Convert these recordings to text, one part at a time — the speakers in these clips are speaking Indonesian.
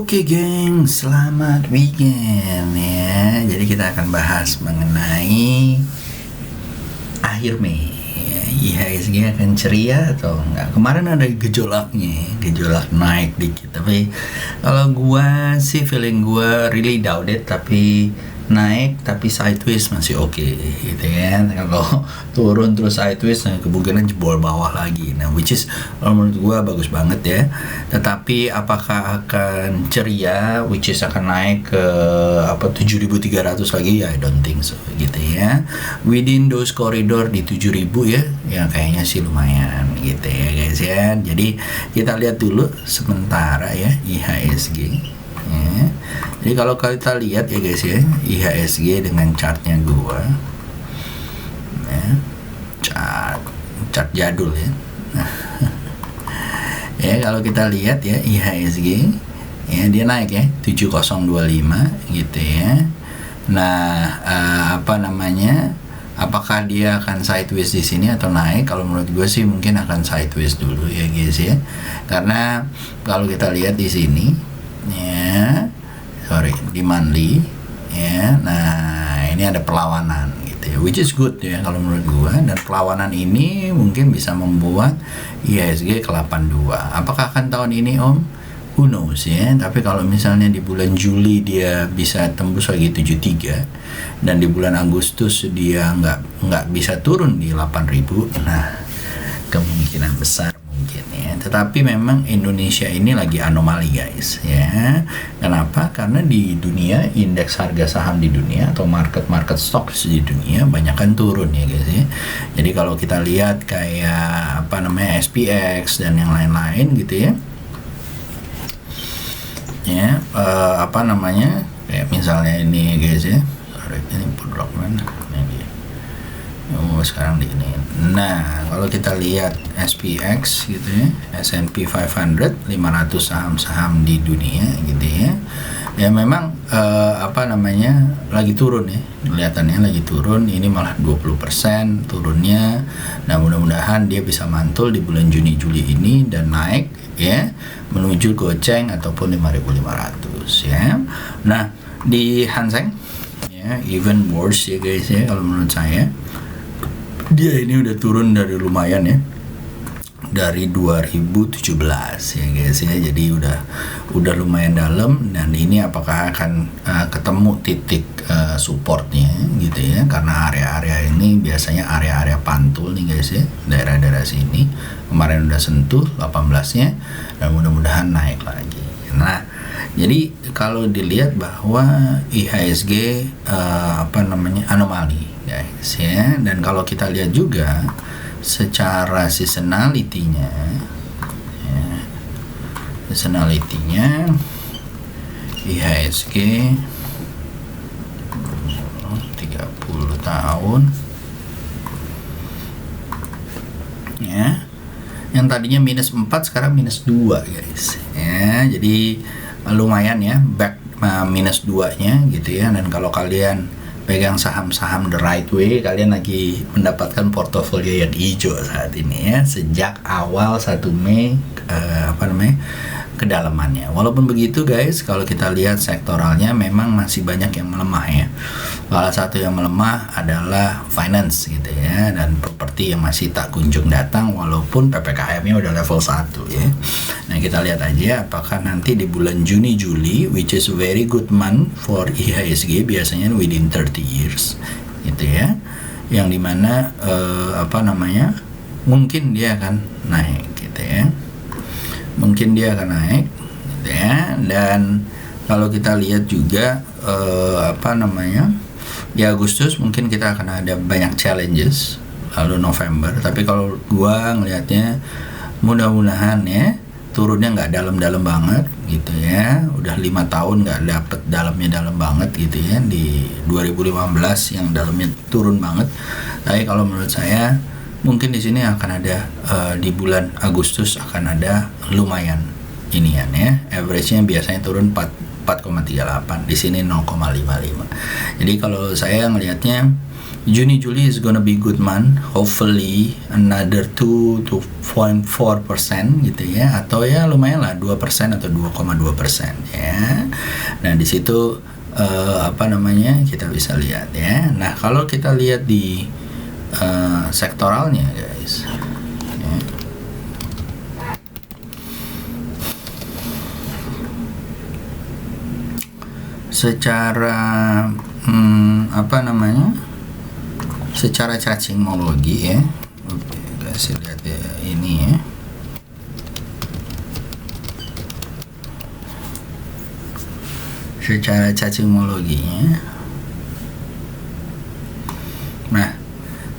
Oke geng, selamat weekend ya. Jadi kita akan bahas mengenai akhir Mei ya, IHSG akan ceria atau enggak. Kemarin ada gejolaknya, gejolak naik dikit. Tapi kalau gua sih feeling gua really doubt it, tapi naik tapi sideways masih oke gitu kan. Kalau turun terus sideways, nah kemungkinan jebol bawah lagi. Nah which is menurut gua bagus banget ya. Tetapi apakah akan ceria, which is akan naik ke 7.300 lagi? I don't think so gitu ya. Within those corridor di 7.000 ya kayaknya sih lumayan gitu ya guys ya. Jadi kita lihat dulu sementara ya IHSG ya. Jadi kalau kita lihat ya guys ya, IHSG dengan chartnya gua ya, chart jadul ya. Ya kalau kita lihat ya IHSG ya, dia naik ya 7025 gitu ya. Nah apakah dia akan sideways di sini atau naik? Kalau menurut gue sih mungkin akan sideways dulu ya guys ya. Karena kalau kita lihat di sini ya, di monthly ya. Nah ini ada perlawanan gitu ya, which is good ya kalau menurut gua. Dan perlawanan ini mungkin bisa membuat IHSG ke 82. Apakah akan tahun ini Om? Who knows ya. Tapi kalau misalnya di bulan Juli dia bisa tembus lagi 73 dan di bulan Agustus dia nggak bisa turun di 8.000, nah kemungkinan besar mungkin ya. Tetapi memang Indonesia ini lagi anomali guys ya. Kenapa? Karena di dunia indeks harga saham di dunia atau market stocks di dunia banyak kan turun ya guys ya. Jadi kalau kita lihat kayak SPX dan yang lain-lain gitu ya. Ya, kayak misalnya ini guys ya. Sorry, ini produk mana? Sekarang di ini. Nah, kalau kita lihat SPX gitu ya, S&P 500, 500 saham-saham di dunia gitu ya. Ya memang lagi turun ya. Kelihatannya lagi turun, ini malah 20% turunnya. Nah, mudah-mudahan dia bisa mantul di bulan Juni Juli ini dan naik ya menuju goceng ataupun 5.500 ya. Nah, di Hang Seng ya even worse ya guys ya kalau menurut saya. Dia ini udah turun dari lumayan ya, dari 2017 ya guys ya. Jadi udah lumayan dalam. Dan ini apakah akan ketemu titik supportnya gitu ya, karena area-area ini biasanya area-area pantul nih guys ya, daerah-daerah sini kemarin udah sentuh 18-nya dan mudah-mudahan naik lagi. Nah jadi kalau dilihat bahwa IHSG anomali guys ya. Dan kalau kita lihat juga secara seasonality-nya ya, IHSG 30 tahun ya, yang tadinya minus 4 sekarang minus 2 guys ya. Jadi lumayan ya, back minus 2-nya gitu ya. Dan kalau kalian pegang saham-saham the right way, kalian lagi mendapatkan portofolio yang hijau saat ini ya, sejak awal 1 Mei kedalamannya. Walaupun begitu guys, kalau kita lihat sektoralnya memang masih banyak yang melemah ya. Salah satu yang melemah adalah finance gitu ya, dan properti yang masih tak kunjung datang walaupun PPKM-nya udah level 1 ya. Nah kita lihat aja apakah nanti di bulan Juni Juli, which is very good month for IHSG biasanya within 30 years gitu ya, yang dimana mungkin dia akan naik gitu ya. Mungkin dia akan naik gitu ya. Dan kalau kita lihat juga di Agustus mungkin kita akan ada banyak challenges, lalu November. Tapi kalau gua ngelihatnya mudah-mudahan ya turunnya nggak dalam-dalam banget gitu ya, udah 5 tahun nggak dapet dalamnya dalam banget gitu ya, di 2015 yang dalamnya turun banget. Tapi kalau menurut saya mungkin di sini akan ada di bulan Agustus akan ada lumayan inian ya, average-nya biasanya turun 4,38, di sini 0,55. Jadi kalau saya ngelihatnya Juni Juli is gonna be good month, hopefully another 2 to 0.4% gitu ya, atau ya lumayan lah 2% atau 2,2% ya. Nah di situ kita bisa lihat ya. Nah kalau kita lihat di sektoralnya guys ya. Secara secara cacingologi ya, oke, kasih lihat ya ini ya. Secara cacingologinya, nah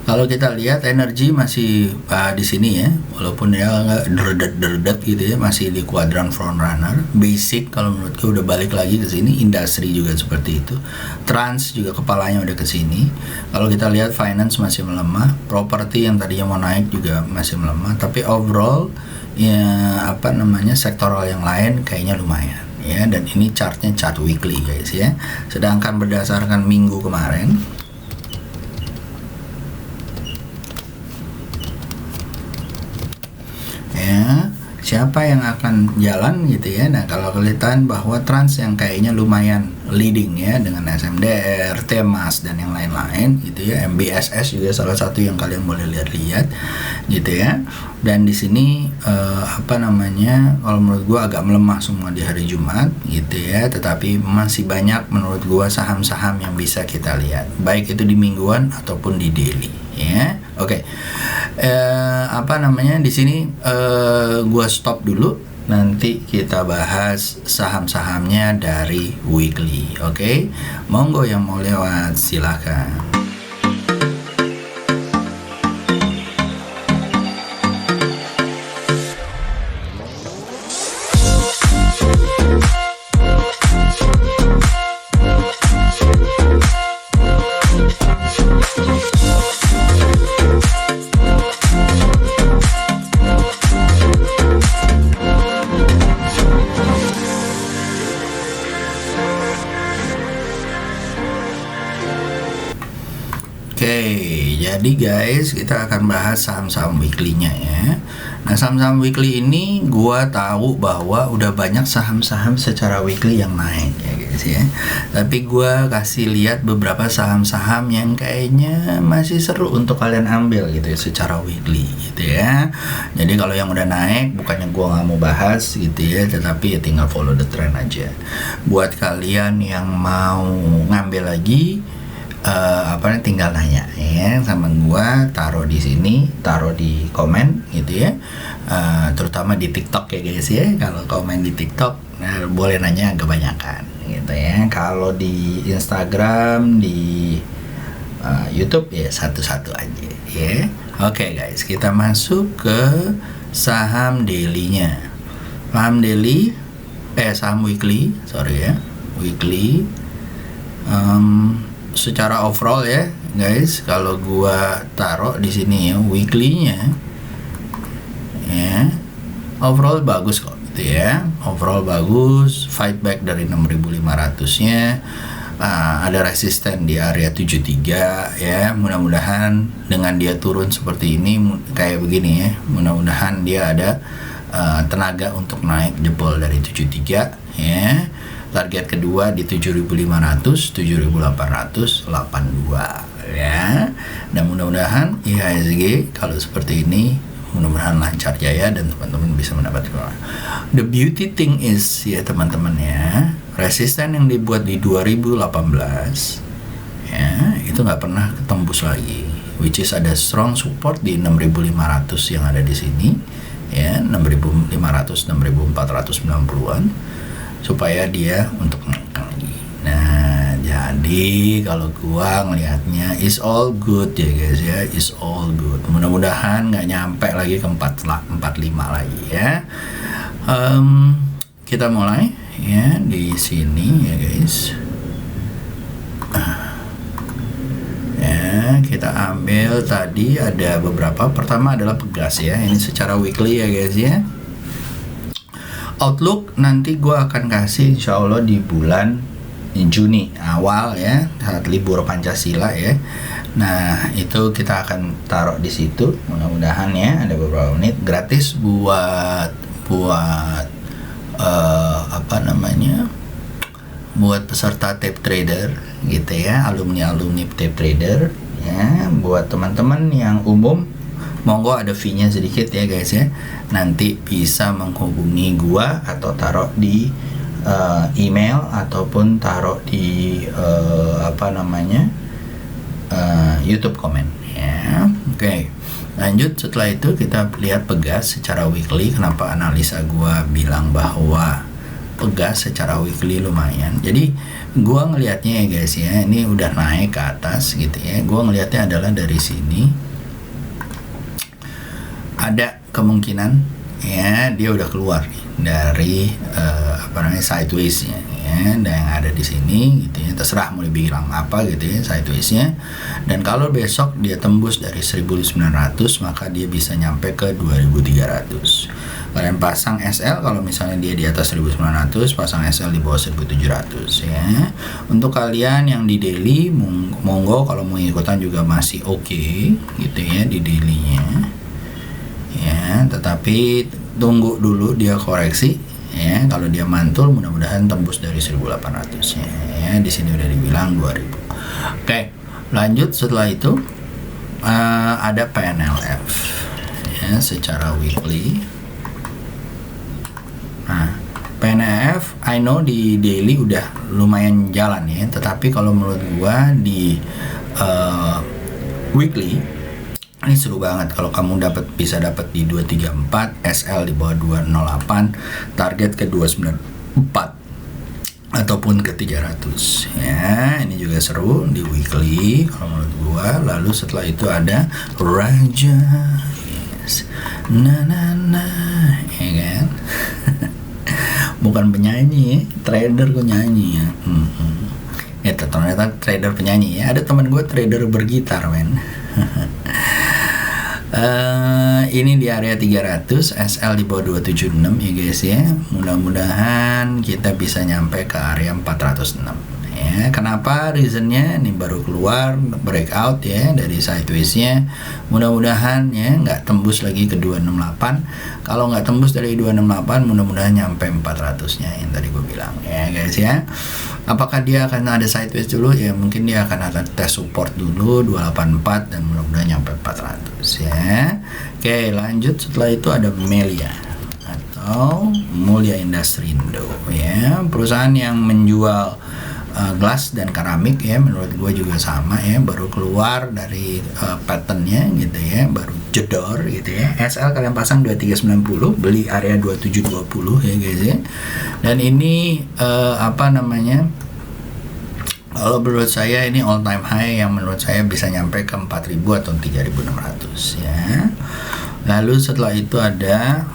kalau kita lihat energi masih di sini ya, walaupun ya nggak derdet gitu ya, masih di kuadran front runner. Basic kalau menurutku udah balik lagi ke sini, industri juga seperti itu, trans juga kepalanya udah ke sini. Kalau kita lihat finance masih melemah, properti yang tadinya mau naik juga masih melemah, tapi overall ya sektoral yang lain kayaknya lumayan ya. Dan ini chartnya chart weekly guys ya. Sedangkan berdasarkan minggu kemarin ya, siapa yang akan jalan gitu ya. Nah kalau kelihatan bahwa trans yang kayaknya lumayan leading ya, dengan SMDR, Temas dan yang lain-lain gitu ya, MBSS juga salah satu yang kalian boleh lihat-lihat gitu ya. Dan di sini kalau menurut gua agak melemah semua di hari Jumat gitu ya, tetapi masih banyak menurut gua saham-saham yang bisa kita lihat, baik itu di mingguan ataupun di daily ya. Oke. Di sini gua stop dulu, nanti kita bahas saham-sahamnya dari weekly. Oke. Monggo yang mau lewat silakan. Jadi guys, kita akan bahas saham-saham weekly-nya ya. Nah, saham-saham weekly ini gua tahu bahwa udah banyak saham-saham secara weekly yang naik ya guys ya. Tapi gua kasih lihat beberapa saham-saham yang kayaknya masih seru untuk kalian ambil gitu ya, secara weekly gitu ya. Jadi kalau yang udah naik, bukannya gua nggak mau bahas gitu ya, tetapi ya tinggal follow the trend aja. Buat kalian yang mau ngambil lagi, tinggal nanya ya sama gua, taruh di sini, taruh di komen gitu ya, terutama di TikTok ya guys ya. Kalau komen di TikTok boleh nanya kebanyakan gitu ya. Kalau di Instagram, di YouTube ya satu-satu aja ya. Oke guys, kita masuk ke saham daily-nya. Saham weekly, weekly. Secara overall ya guys, kalau gua taruh di sini ya weekly-nya ya, overall bagus kok gitu ya. Overall bagus, fight back dari 6.500-nya, ada resisten di area 73 ya. Mudah-mudahan dengan dia turun seperti ini kayak begini ya, mudah-mudahan dia ada tenaga untuk naik jebol dari 73 ya. Target kedua di 7.500, 7.882 ya. Dan mudah-mudahan IHSG kalau seperti ini mudah-mudahan lancar jaya dan teman-teman bisa mendapatkan. The beauty thing is ya teman-teman ya, resisten yang dibuat di 2018 ya, itu nggak pernah ketembus lagi, which is ada strong support di 6.500 yang ada di sini ya, 6.500, 6.490-an, supaya dia untuk naik lagi. Nah, jadi kalau gua ngelihatnya is all good ya guys ya, is all good. Mudah-mudahan nggak nyampe lagi ke 45 lagi ya. Kita mulai ya di sini ya guys. Ya, kita ambil tadi ada beberapa. Pertama adalah Pegas ya. Ini secara weekly ya guys ya. Outlook nanti gue akan kasih insya Allah di bulan Juni awal ya, saat libur Pancasila ya. Nah itu kita akan taruh di situ. Mudah-mudahan ya ada beberapa menit gratis buat buat peserta tape trader gitu ya, alumni tape trader ya. Buat teman-teman yang umum, monggo ada fee-nya sedikit ya guys ya. Nanti bisa menghubungi gua atau taruh di email ataupun taruh di YouTube komen ya. Oke. Lanjut, setelah itu kita lihat Pegas secara weekly. Kenapa analisa gua bilang bahwa Pegas secara weekly lumayan. Jadi gua ngelihatnya ya guys ya, ini udah naik ke atas gitu ya. Gua ngelihatnya adalah dari sini ada kemungkinan ya dia udah keluar nih dari sideways-nya ya, dan yang ada di sini gitu ya, terserah mau dibilang apa gitu ya sideways-nya. Dan kalau besok dia tembus dari 1900 maka dia bisa nyampe ke 2300. Kalian pasang SL kalau misalnya dia di atas 1900, pasang SL di bawah 1700 ya. Untuk kalian yang di daily monggo kalau mau ikutan juga masih oke gitu ya di daily-nya ya, tetapi tunggu dulu dia koreksi ya. Kalau dia mantul mudah-mudahan tembus dari 1800 ya. Di sini udah dibilang 2000. Oke, lanjut setelah itu ada PNLF ya secara weekly. Nah, PNLF I know di daily udah lumayan jalan ya, tetapi kalau menurut gua di weekly ini seru banget kalau kamu bisa dapat di 234, SL di bawah 208, target ke 294 ataupun ke 300 ya. Ini juga seru di weekly kalau menurut gua. Lalu setelah itu ada Raja, yes. Ya kan. Bukan penyanyi ya, trader kok nyanyi ya. Ya ternyata trader penyanyi ya. Ada teman gue trader bergitar men. Ini di area 300, SL di bawah 276 ya guys ya. Mudah-mudahan kita bisa nyampe ke area 406 ya. Kenapa? Reasonnya ini baru keluar breakout ya dari sideways-nya. Mudah-mudahan ya nggak tembus lagi ke 268. Kalau nggak tembus dari 268 mudah-mudahan nyampe 400-nya yang tadi gue bilang ya guys ya. Apakah dia akan ada sideways dulu? Ya mungkin dia akan tes support dulu 284 dan mudah-mudahan nyampe 400 ya. Oke, lanjut setelah itu ada Melia atau Mulia Industrindo ya, perusahaan yang menjual gelas dan keramik ya. Menurut gue juga sama ya, baru keluar dari patternnya gitu ya, baru jedor gitu ya. SL kalian pasang 2390, beli area 2720 ya guys ya. Dan ini kalau menurut saya ini all time high yang menurut saya bisa nyampe ke 4000 atau 3600 ya. Lalu setelah itu ada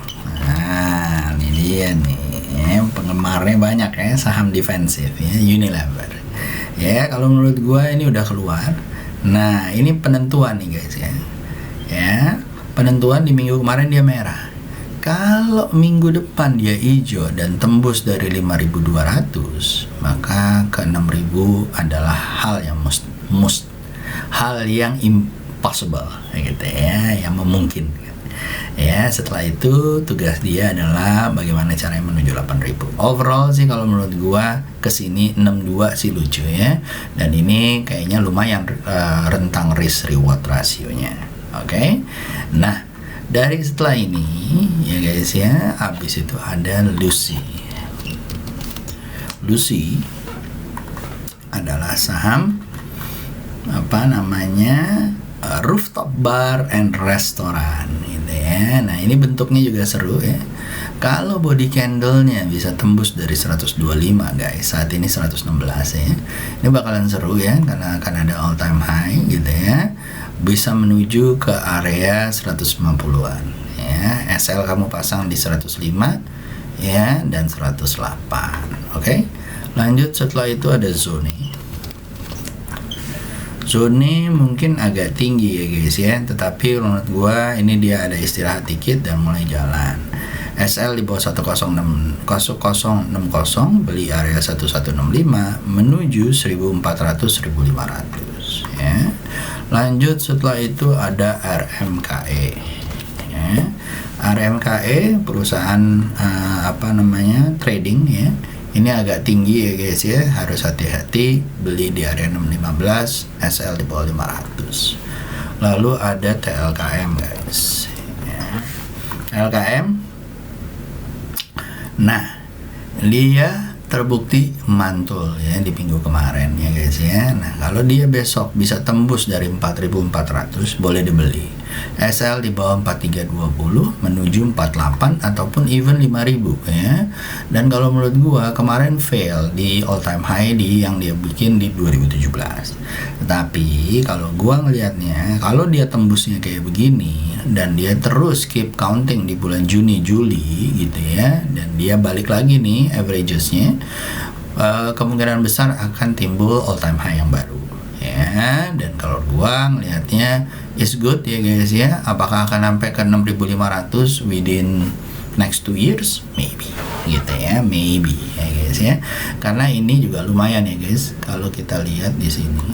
ini dia nih ya, penggemarnya banyak ya, saham defensif ya, Unilever ya. Kalau menurut gua ini udah keluar. Nah ini penentuan nih guys ya. Ya penentuan di minggu kemarin dia merah. Kalau minggu depan dia hijau dan tembus dari 5.200, maka ke 6.000 adalah hal yang hal yang impossible gitu ya, yang memungkinkan. Ya, setelah itu tugas dia adalah bagaimana caranya menuju 8.000. Overall sih kalau menurut gua kesini 62 sih lucu ya. Dan ini kayaknya lumayan rentang risk reward rasionya. Oke. Nah, dari setelah ini ya guys ya, habis itu ada Lucy. Lucy adalah saham rooftop bar and restoran gitu ya. Nah ini bentuknya juga seru ya. Kalau body candle-nya bisa tembus dari 125 guys, saat ini 116 ya. Ini bakalan seru ya, karena akan ada all time high gitu ya. Bisa menuju ke area 150-an ya. SL kamu pasang di 105 ya, dan 108. Oke. Lanjut setelah itu ada zone. Zone mungkin agak tinggi ya guys ya, tetapi menurut gua ini dia ada istirahat dikit dan mulai jalan. SL di bawah 106.060, beli area 1165 menuju 1400-1500 ya. Lanjut setelah itu ada RMKE ya. RMKE perusahaan trading ya. Ini agak tinggi ya guys ya, harus hati-hati, beli di area 615, SL di bawah 500. Lalu ada TLKM guys ya. TLKM, nah dia terbukti mantul ya di minggu kemarin ya guys ya. Nah kalau dia besok bisa tembus dari 4.400 boleh dibeli. SL di bawah 4320 menuju 48 ataupun even 5.000 ya. Dan kalau menurut gua kemarin fail di all time high yang dia bikin di 2017. Tetapi kalau gua ngelihatnya, kalau dia tembusnya kayak begini dan dia terus keep counting di bulan Juni Juli gitu ya, dan dia balik lagi nih averagesnya, kemungkinan besar akan timbul all time high yang baru ya. Dan kalau gua ngelihatnya is good ya guys ya. Apakah akan sampai ke 6.500 within next 2 years? Maybe gitu ya, maybe ya guys ya. Karena ini juga lumayan ya guys. Kalau kita lihat di sini,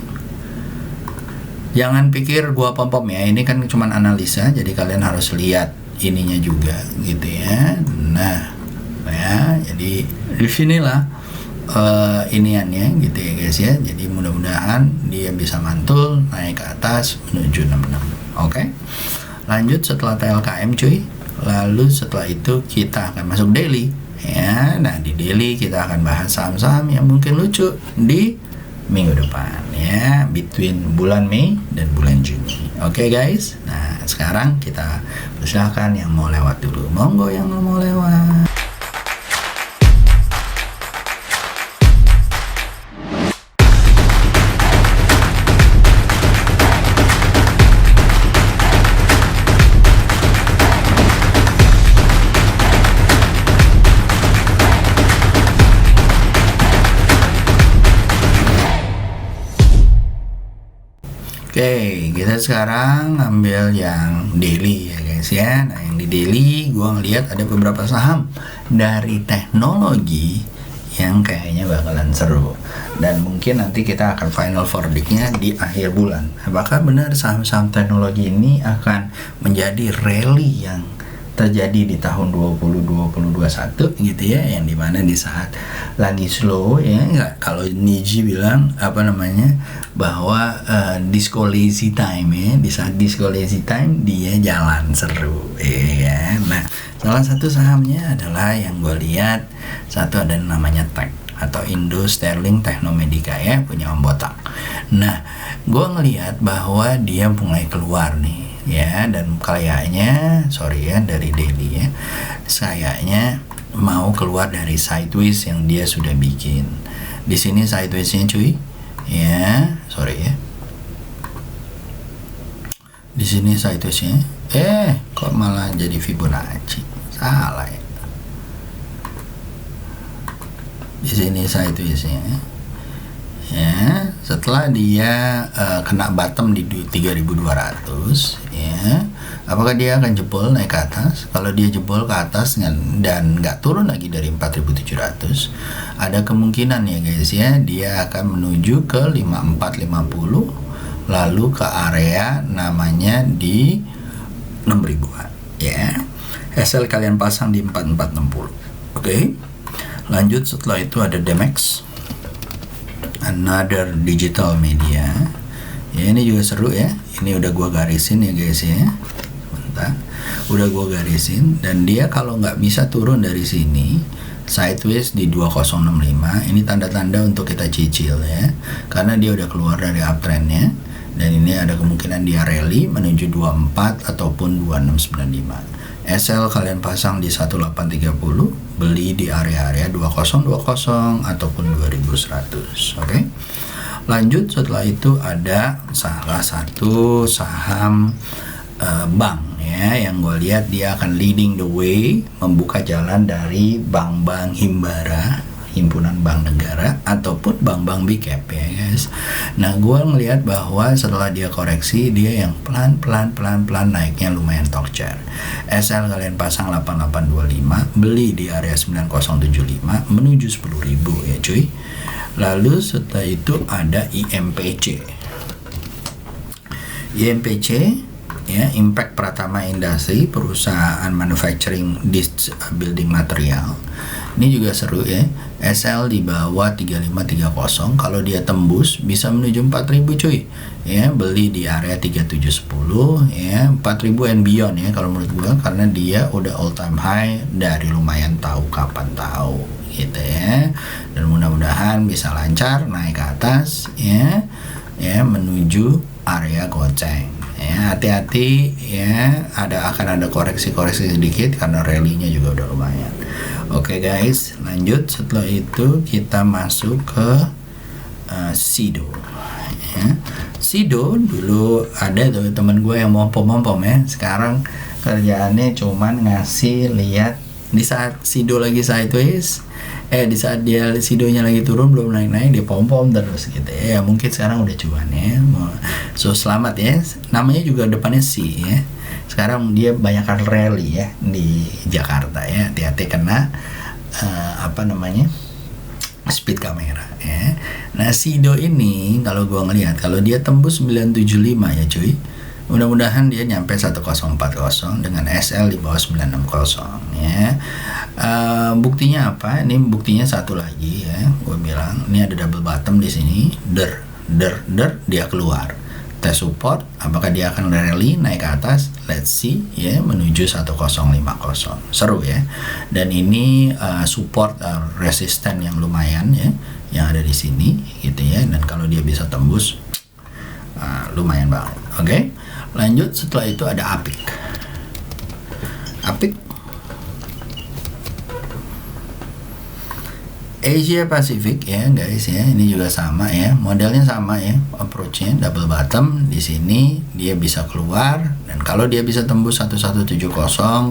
jangan pikir gua pom-pom ya. Ini kan cuma analisa, jadi kalian harus lihat ininya juga gitu ya. Nah, ya, jadi di sinilah iniannya gitu ya guys ya. Jadi mudah-mudahan dia bisa mantul naik ke atas menuju 66. Oke. Lanjut setelah TLKM cuy. Lalu setelah itu kita akan masuk daily ya. Nah, di daily kita akan bahas saham-saham yang mungkin lucu di minggu depan ya, between bulan Mei dan bulan Juni. Oke guys. Nah, sekarang kita persilahkan yang mau lewat dulu. Monggo yang mau lewat. Oke, kita sekarang ambil yang daily ya guys ya. Nah, yang di daily gua ngelihat ada beberapa saham dari teknologi yang kayaknya bakalan seru. Dan mungkin nanti kita akan final verdictnya di akhir bulan. Apakah benar saham-saham teknologi ini akan menjadi rally yang terjadi di tahun 2021 gitu ya, yang dimana di saat lagi slow ya, nggak, kalau Niji bilang bahwa disco lazy time ya, di saat disco lazy time dia jalan seru ya. Nah, salah satu sahamnya adalah yang gue lihat, satu ada namanya TEK atau Indo Sterling Technomedica ya, punya Om Botak. Nah, gue ngelihat bahwa dia mulai keluar nih ya, dan kayaknya dari daily ya, kayaknya mau keluar dari sideways yang dia sudah bikin. Di sini sidewaysnya cuy ya, di sini sidewaysnya kok malah jadi Fibonacci, salah ya. Di sini sidewaysnya ya, setelah dia kena bottom di 3.200 ya, apakah dia akan jebol naik ke atas? Kalau dia jebol ke atas dan nggak turun lagi dari 4.700, ada kemungkinan ya guys ya, dia akan menuju ke 5450, lalu ke area namanya di 6.000-an ya. SL kalian pasang di 4460. Oke. Lanjut setelah itu ada Demex, another digital media ya. Ini juga seru ya. Ini udah gua garisin ya guys ya, bentar, udah gua garisin. Dan dia kalau nggak bisa turun dari sini sideways di 2065, ini tanda-tanda untuk kita cicil ya, karena dia udah keluar dari uptrendnya. Dan ini ada kemungkinan dia rally menuju 24 ataupun 2695. SL kalian pasang di 1830, beli di area-area 2020 ataupun 2100. Oke. Lanjut setelah itu ada salah satu saham bank ya, yang gue lihat dia akan leading the way, membuka jalan dari bank-bank himbara, himpunan bank negara, ataupun bank-bank big cap ya guys. Nah, gue ngelihat bahwa setelah dia koreksi, dia yang pelan-pelan naiknya lumayan tokcer. SL kalian pasang 8825, beli di area 9075 menuju 10.000 ya cuy. Lalu setelah itu ada IMPC. IMPC ya, Impact Pratama Industri, perusahaan manufacturing building material. Ini juga seru ya. SL di bawah 3530, kalau dia tembus bisa menuju 4.000 cuy. Ya, beli di area 3710 ya, 4.000 and beyond ya kalau menurut gua, karena dia udah all time high dari lumayan tahu kapan tahu gitu ya. Dan mudah-mudahan bisa lancar naik ke atas ya menuju area goceng. Ya, hati-hati ya, akan ada koreksi sedikit karena rally-nya juga udah lumayan. Oke guys, lanjut. Setelah itu kita masuk ke Sido ya. Sido dulu ada tuh temen gue yang mompom ya, sekarang kerjaannya cuman ngasih lihat di saat Sido lagi sideways, di saat dia Sidonya lagi turun belum naik-naik, dia pom-pom terus gitu ya. Mungkin sekarang udah cuan ya. So selamat ya. Namanya juga depannya C ya. Sekarang dia banyakkan rally ya di Jakarta ya. Hati-hati kena speed kamera ya. Nah, Sido ini kalau gua ngelihat, kalau dia tembus 975 ya cuy, mudah-mudahan dia nyampe 1040 dengan SL di bawah 960 ya. Buktinya apa? Ini buktinya satu lagi ya. Gue bilang ini ada double bottom di sini. Dia keluar. Tes support, apakah dia akan rally naik ke atas? Let's see ya, menuju 1050. Seru ya. Dan ini support resisten yang lumayan ya, yang ada di sini gitu ya. Dan kalau dia bisa tembus lumayan banget. Oke. Lanjut, setelah itu ada Apik. Asia Pacific ya guys ya, ini juga sama ya, modelnya sama ya, approach-nya double bottom. Di sini dia bisa keluar, dan kalau dia bisa tembus 1170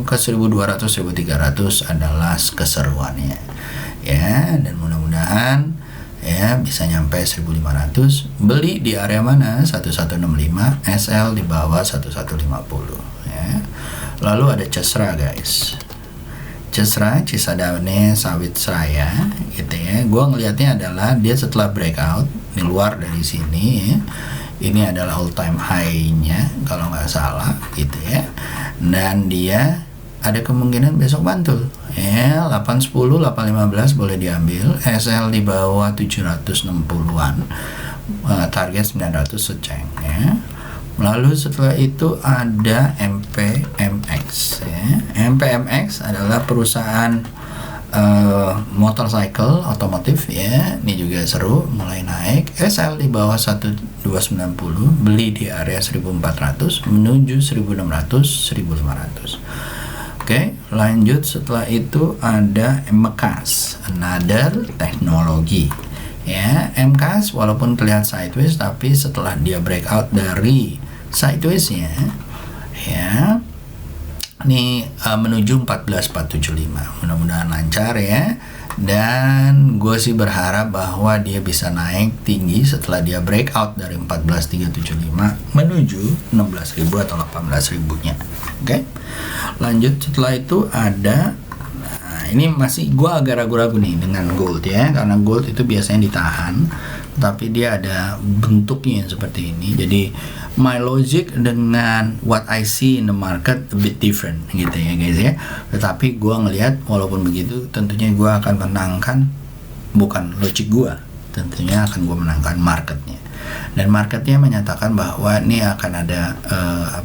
ke 1200 1300 adalah keseruannya ya. Dan mudah-mudahan ya bisa nyampe 1500, beli di area mana? 1165, SL di bawah 1150 ya. Lalu ada Cesra guys. Cesra, Cisadane Sawit Seraya gitu ya. Gua ngelihatnya adalah dia setelah breakout di luar dari sini ya. Ini adalah all time high-nya kalau nggak salah gitu ya. Dan dia ada kemungkinan besok bantul ya, 810 815 boleh diambil. SL di bawah 760-an, target 900 seceng ya. Lalu setelah itu ada MPMX ya. MPMX adalah perusahaan motorcycle otomotif ya. Ini juga seru, mulai naik. SL di bawah 1290, beli di area 1400 menuju 1600 1500. Oke, lanjut. Setelah itu ada MKAS, another teknologi ya. MKAS walaupun terlihat sideways, tapi setelah dia breakout dari sideways-nya ya, ini menuju 14475, mudah-mudahan lancar ya. Dan gue sih berharap bahwa dia bisa naik tinggi setelah dia breakout dari 14375 menuju 16.000 atau 18.000 nya. Oke, lanjut. Setelah itu ada, ini masih gue agak ragu-ragu nih dengan gold ya, karena gold itu biasanya ditahan, tapi dia ada bentuknya seperti ini. Jadi my logic dengan what I see in the market a bit different gitu ya guys ya. Tetapi gue ngelihat walaupun begitu, tentunya gue akan menangkan, bukan logic gue, tentunya akan gue menangkan marketnya. Dan marketnya menyatakan bahwa ini akan ada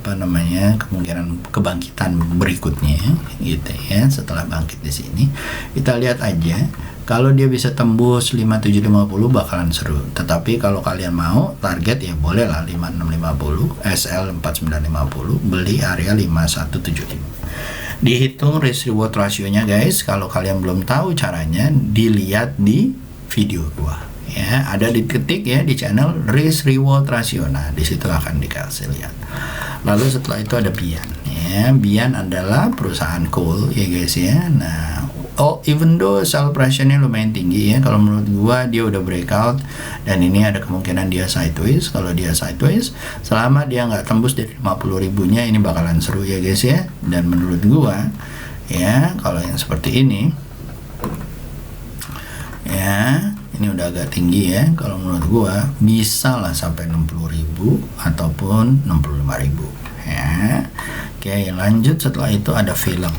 kemungkinan kebangkitan berikutnya gitu ya. Setelah bangkit di sini, kita lihat aja. Kalau dia bisa tembus 5750 bakalan seru. Tetapi kalau kalian mau target ya boleh lah 5650, SL 4950, beli area 5175. Dihitung risk reward rasionya guys. Kalau kalian belum tahu caranya, dilihat di video gua ya, ada diketik ya di channel risk reward ratio. Nah, di situ akan dikasih lihat. Lalu setelah itu ada Bian ya. Bian adalah perusahaan coal ya guys ya. Nah, even though sell pressure-nya lumayan tinggi ya, kalau menurut gua dia udah breakout dan ini ada kemungkinan dia sideways. Kalau dia sideways, selama dia nggak tembus dari 50.000-nya, ini bakalan seru ya guys ya. Dan menurut gua ya, kalau yang seperti ini ya, ini udah agak tinggi ya. Kalau menurut gua bisa lah sampai 60.000 ataupun 65.000 ya. Oke, lanjut setelah itu ada film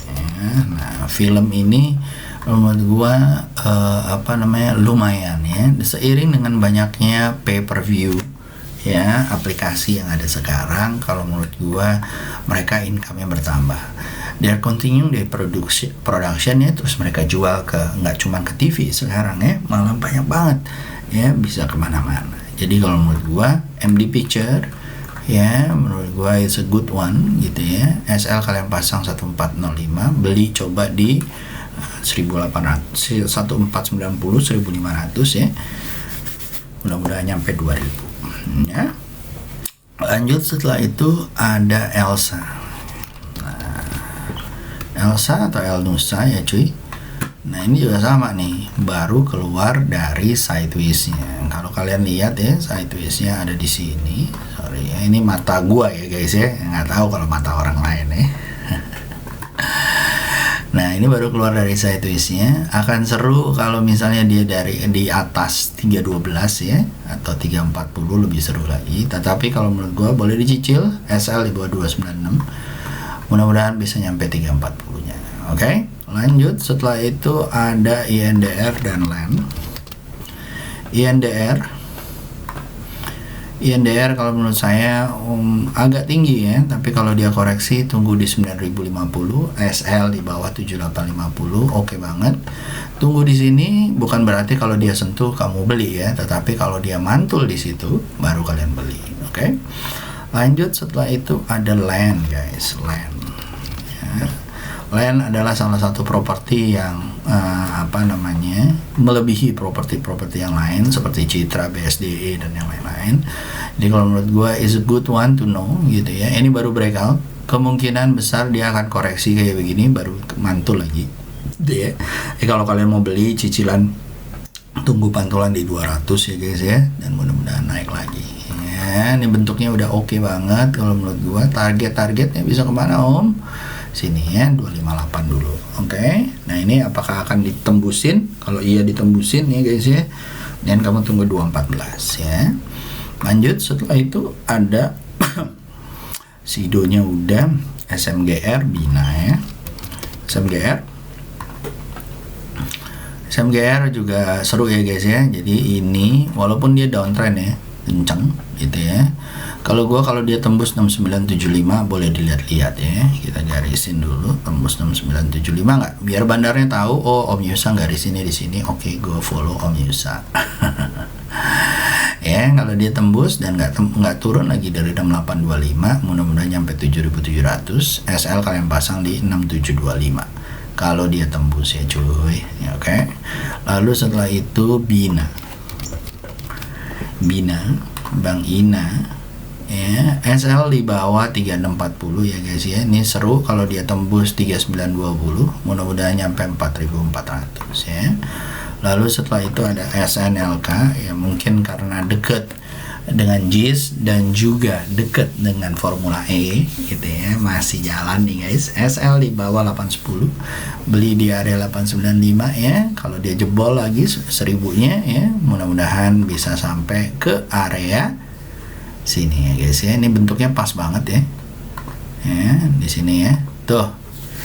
ya. Nah, film ini menurut gua lumayan ya, seiring dengan banyaknya pay-per-view ya, aplikasi yang ada sekarang. Kalau menurut gua mereka income-nya bertambah. Dia continue dari productionnya, terus mereka jual ke, nggak cuma ke TV sekarang ya, malah banyak banget ya, bisa kemana-mana. Jadi kalau menurut gua MD Picture ya, menurut gua it's a good one gitu ya. SL kalian pasang 1405, beli coba di 1800, 1490, 1500 ya, mudah-mudahan nyampe 2000 ya. Lanjut setelah itu ada Elsa. Elsa atau Elnusa ya cuy. Nah, ini juga sama nih, baru keluar dari sideways-nya. Kalau kalian lihat ya, sideways-nya ada di sini. Sorry ya, ini mata gua ya guys ya, nggak tahu kalau mata orang lain ya. Nah, ini baru keluar dari sideways-nya. Akan seru kalau misalnya dia dari di atas 312 ya, atau 340 lebih seru lagi. Tetapi kalau menurut gua boleh dicicil SL di bawah 296. Mudah-mudahan bisa nyampe 340-nya. Oke, lanjut setelah itu ada INDR dan LAN. INDR kalau menurut saya agak tinggi ya, tapi kalau dia koreksi tunggu di 9.050, SL di bawah 7.850, oke banget. Tunggu di sini, bukan berarti kalau dia sentuh kamu beli ya, tetapi kalau dia mantul di situ baru kalian beli. Oke. Lanjut setelah itu ada LAN guys, LAN. Ya. LAN adalah salah satu properti yang melebihi properti-properti yang lain seperti Citra, BSDE dan yang lain-lain. Jadi kalau menurut gue is a good one to know gitu ya. Ini baru breakout, kemungkinan besar dia akan koreksi kayak begini baru mantul lagi. Dia. Kalau kalian mau beli cicilan, tunggu pantulan di 200 ya guys ya, dan mudah-mudahan naik lagi. Ya, ini bentuknya udah oke banget kalau menurut gua. Targetnya bisa kemana om? Sini ya, 258 dulu. Oke. Nah, ini apakah akan ditembusin? Kalau iya ditembusin ya guys ya, dan kamu tunggu 214 ya. Lanjut setelah itu ada Sidonya udah, SMGR Bina ya. SMGR juga seru ya guys ya. Jadi ini walaupun dia downtrend ya, kenceng gitu ya. Kalau dia tembus 6975 boleh dilihat-lihat ya. Kita garisin dulu tembus 6975 nggak? Biar bandarnya tahu, oh Om Yusa garisinnya di sini. Oke, gue follow Om Yusa. Ya, kalau dia tembus dan nggak turun lagi dari 6825, mudah-mudahan nyampe 7700. SL kalian pasang di 6725. Kalau dia tembus ya cuy. Ya, oke. Lalu setelah itu Bina, Bang Ina ya, SL di bawah 3640 ya guys ya. Ini seru kalau dia tembus 3920, mudah-mudahan nyampe 4400 ya. Lalu setelah itu ada SNLK ya, mungkin karena deket dengan JIS dan juga deket dengan Formula E gitu ya, masih jalan nih guys. SL di bawah 810, beli di area 895 ya. Kalau dia jebol lagi 1000-nya ya, mudah-mudahan bisa sampai ke area sini ya guys ya. Ini bentuknya pas banget ya. Ya, di sini ya. Tuh.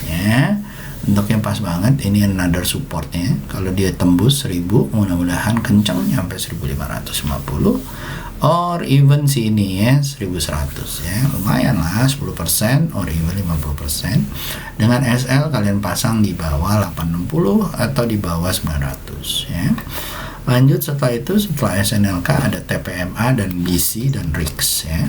Ya. Bentuknya pas banget. Ini another supportnya. Kalau dia tembus 1000, mudah-mudahan kencang sampai 1550 or even sini ya 1100 ya. Lumayan lah 10% or even 50%. Dengan SL kalian pasang di bawah 860 atau di bawah 900 ya. Lanjut setelah itu, setelah SNLK ada TPMA dan BC dan RIX ya.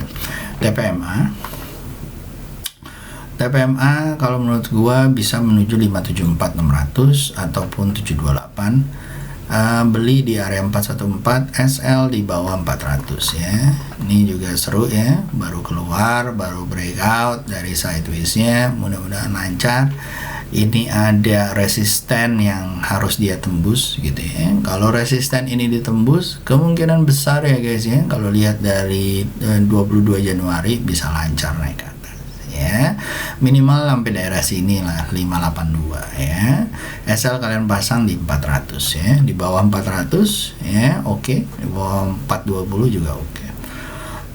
TPMA kalau menurut gua bisa menuju 574.600 ataupun 728. beli di area 414, SL di bawah 400 ya. Ini juga seru ya, baru keluar, baru breakout dari sideways-nya, mudah-mudahan lancar. Ini ada resisten yang harus dia tembus gitu ya. Kalau resisten ini ditembus, kemungkinan besar ya guys ya, kalau lihat dari 22 Januari bisa lancar naik ke atas ya. Minimal sampai daerah sini lah, 582 ya. SL kalian pasang di 400 ya, di bawah 400 ya, oke. Di bawah 420 juga oke.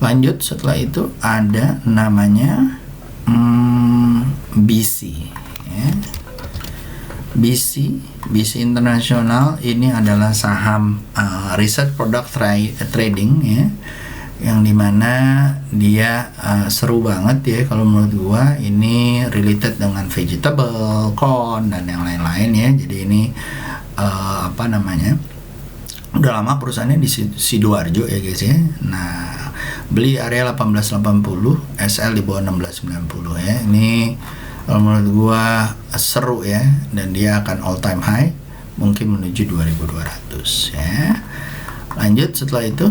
Lanjut setelah itu ada namanya BC ya. BC Internasional ini adalah saham Research Product Trading ya, yang dimana dia seru banget ya kalau menurut gua. Ini related dengan vegetable, corn dan yang lain-lain ya. Jadi ini apa namanya, udah lama perusahaannya di Sidoarjo ya guys ya. Nah, beli area 1880, SL di bawah 1690 ya. Ini kalau menurut gua seru ya, dan dia akan all time high mungkin menuju 2200 ya. Lanjut setelah itu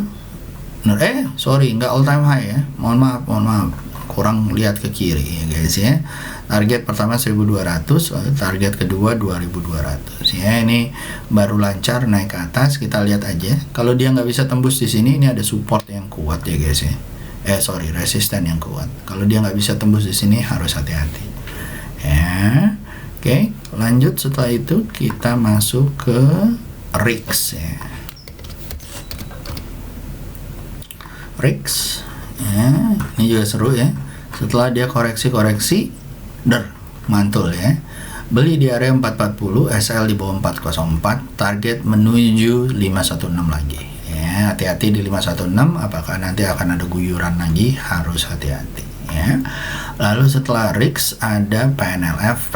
nggak all time high ya, mohon maaf, kurang lihat ke kiri ya guys ya. Target pertama 1200, target kedua 2200 ya. Ini baru lancar naik ke atas, kita lihat aja. Kalau dia nggak bisa tembus di sini, ini ada support yang kuat ya guys ya. Resisten yang kuat. Kalau dia nggak bisa tembus di sini harus hati-hati ya. Oke, lanjut setelah itu kita masuk ke REIX ya. REIX ya, ini juga seru ya. Setelah dia koreksi mantul ya. Beli di area 440, SL di bawah 404, target menuju 516 lagi ya. Hati-hati di 516, apakah nanti akan ada guyuran lagi, harus hati-hati ya. Lalu setelah REIX ada PNLF,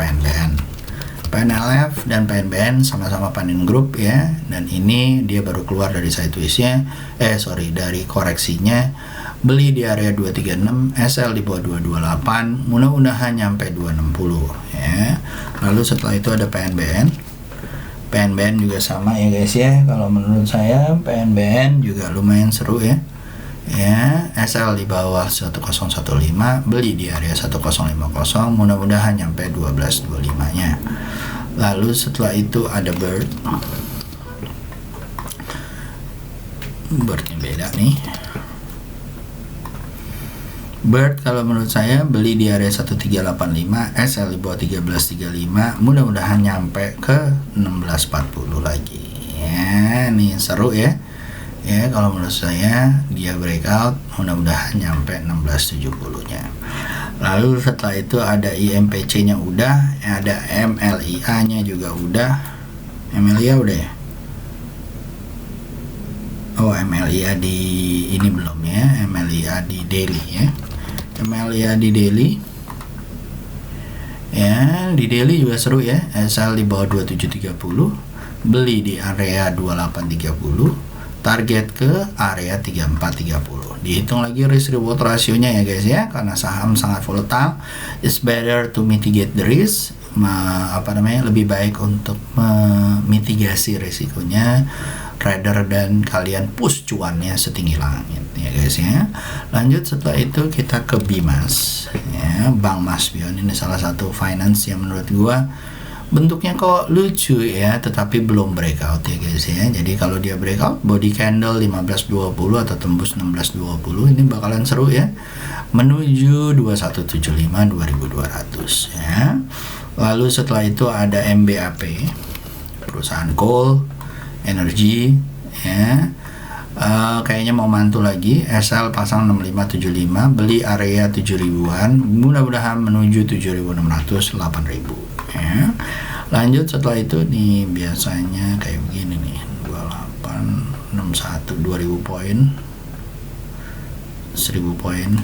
PNLF dan PNBN sama-sama Panin Group ya. Dan ini dia baru keluar dari sideways-nya, dari koreksinya. Beli di area 236, SL di bawah 228, mudah-mudahan nyampe 260 ya. Lalu setelah itu ada PNBN juga sama ya guys ya. Kalau menurut saya PNBN juga lumayan seru ya. SL di bawah 1015, beli di area 1050, mudah-mudahan nyampe 1225 nya. Lalu setelah itu ada Birdnya beda nih. Bird kalau menurut saya beli di area 1385, SL di bawah 1335, mudah-mudahan nyampe ke 1640 lagi ya. Ini seru ya. Ya, kalau menurut saya dia breakout, mudah-mudahan nyampe 1670-nya. Lalu setelah itu ada IMPC-nya udah, ada MLIA-nya juga udah. MLIA udah ya? MLIA di ini belum ya, MLIA di daily ya. MLIA di daily. Ya, di daily juga seru ya. SL di bawah 2730, beli di area 2830. Target ke area 3430. Dihitung lagi risk reward rasionya ya guys ya, karena saham sangat volatile. It's better to mitigate the risk. Lebih baik untuk memitigasi risikonya rather dan kalian push cuannya setinggi langit ya guys ya. Lanjut setelah itu kita ke Bimas ya, Bank Masbion. Ini salah satu finance yang menurut gua bentuknya kok lucu ya, tetapi belum breakout ya guys ya. Jadi kalau dia breakout body candle 1520 atau tembus 1620, ini bakalan seru ya, menuju 2175 2200 ya. Lalu setelah itu ada MBAP, perusahaan coal energy ya. Kayaknya mau mantul lagi. SL pasang 6575, beli area 7000-an, mudah-mudahan menuju 7600 8000 ya. Lanjut setelah itu nih biasanya kayak begini nih, 2861 2000 poin, 1000 poin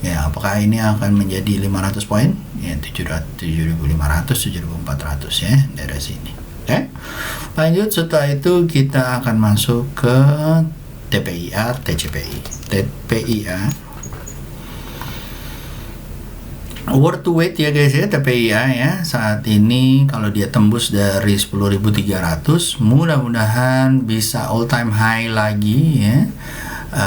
ya. Apakah ini akan menjadi 500 poin ya? 7500 7400 ya, dari sini. Oke. Lanjut setelah itu kita akan masuk ke TPIA, TCPI. TPIA Worth to wait ya guys ya, TPIA ya. Saat ini kalau dia tembus dari 10.300, mudah-mudahan bisa all time high lagi ya,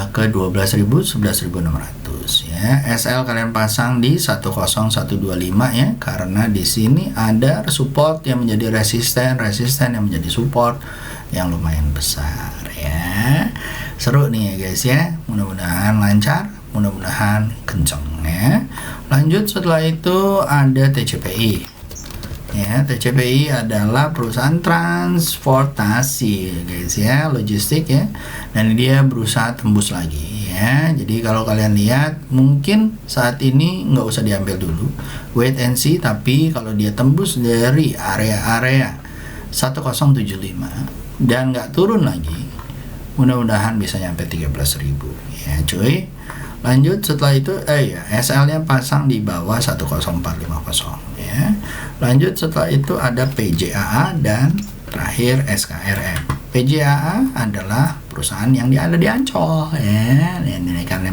ke 12.000, 11.600 ya. SL kalian pasang di 10125 ya, karena di sini ada support yang menjadi resisten yang menjadi support yang lumayan besar ya. Seru nih ya guys ya, mudah-mudahan lancar, mudah-mudahan kenceng ya. Lanjut setelah itu ada TCPI ya. TCPI adalah perusahaan transportasi guys ya, logistik ya, dan dia berusaha tembus lagi ya. Jadi kalau kalian lihat, mungkin saat ini nggak usah diambil dulu, wait and see. Tapi kalau dia tembus dari area-area 1075 dan nggak turun lagi, mudah-mudahan bisa nyampe 13.000 ya cuy. Lanjut setelah itu SL-nya pasang di bawah 10450 ya. Lanjut setelah itu ada PJAA dan terakhir SKRM. PJAA adalah perusahaan yang ada di Ancol ya. Ini kan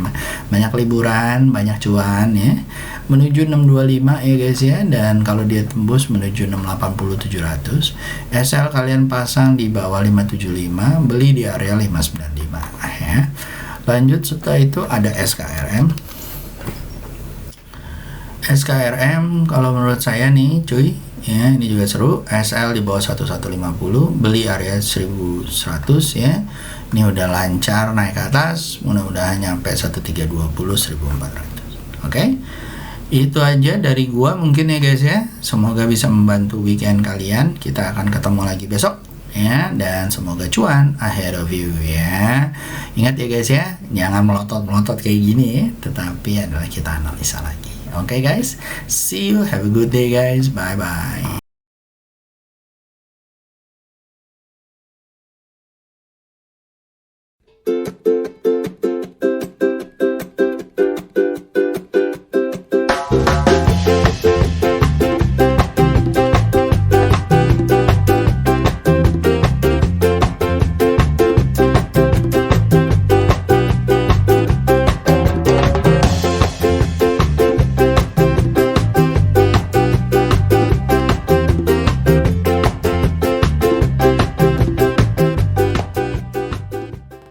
banyak liburan, banyak cuan ya. Menuju 625 ya guys ya, dan kalau dia tembus menuju 680 700. SL kalian pasang di bawah 575, beli di area 595 ya. Lanjut setelah itu ada SKRM. SKRM kalau menurut saya nih cuy ya, ini juga seru. SL di bawah 1150, beli area 1100 ya. Ini udah lancar naik ke atas, mudah-mudahan nyampe 1320 1400. Oke. Itu aja dari gua mungkin ya guys ya. Semoga bisa membantu weekend kalian. Kita akan ketemu lagi besok ya, dan semoga cuan ahead of you ya. Ingat ya guys ya, jangan melotot-melotot kayak gini ya, tetapi adalah kita analisa lagi. Oke guys, see you, have a good day guys, bye bye.